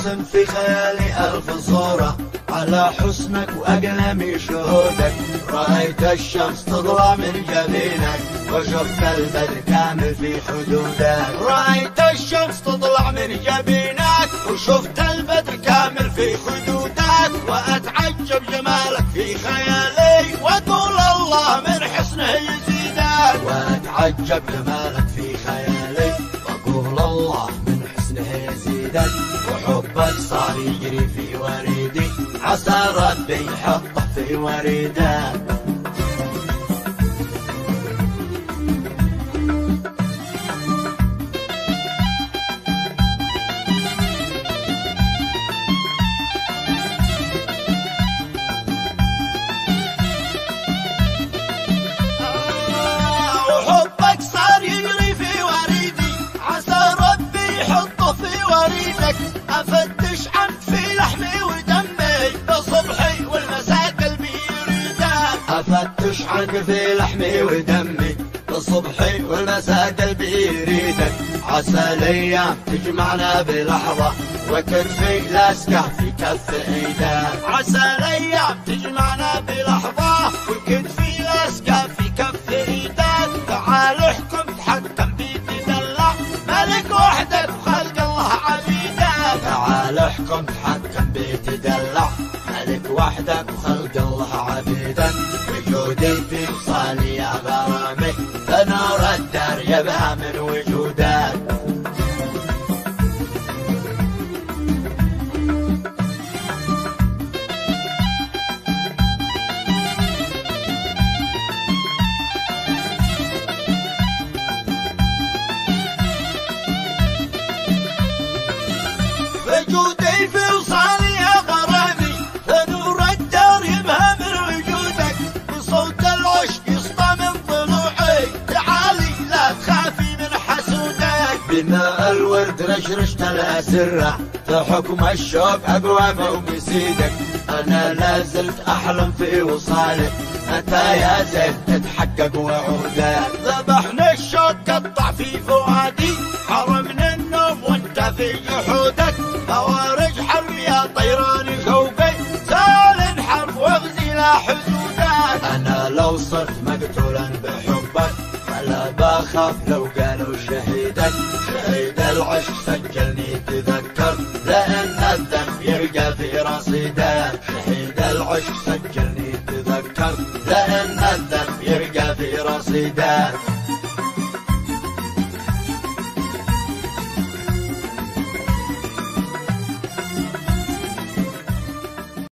ارسم في خيالي ألف صورة على حسنك وأقلامي شهودك. رأيت الشمس تطلع من جبينك وشفت البدر كامل في حدودك. رأيت الشمس تطلع من جبينك وشفت البدر كامل في حدودك. وأتعجب جمالك في خيالي وأقول الله من حسنه يزيدك. وأتعجب جمالك في خيالي وأقول الله من حسنه يزيدك. وحبك صار يجري في وريدي عسى ربي يحطه في وريدك. أفتش عنك في لحمي ودمي بصبحي والمساء قلبي يريدك. أفتش عنك في لحمي ودمي بصبحي والمساء قلبي يريدك. عسى الأيام تجمعنا بلحظة وكتفي لاصقة في كف إيدك. عسى الأيام تجمعنا بلحظة وكتفي لاصقة في كف إيدك. تعال احكم تحكم بيتدلع ملك وحدك وخلق الله عبيدك. تعال احكم تحكم بيتدلع ملك وحدك وخلق الله عبيدك. وجودي في وصالي يا غرامي فنور الدار يبهى من وجودك. وجودي في وصالي يا غرامي فنور الدار يبهى من وجودك. بصوت العشق يسطى من ضلوعي تعالي لا تخافي من حسودك. بماء الورد رشرشت الأسرة فحكم الشوق أقوى فوق سيدك. أنا لازلت أحلم في وصالك متى يا زين تتحقق وعودك. ذبحني الشوق قطع في فؤادي حرمني النوم وانت في جحودك. خوارج حرب يا طيران شوقي سال حرب واغزي لا حدودك. أنا لو صرت مقتولا بحبك فلا بخاف لو قالوا شهيدك. شهيد العشق سجلني تذكر لأن الذنب يرقى في رصيدك. شهيد العشق سجلني تذكر لأن الذنب يرقى في رصيدك.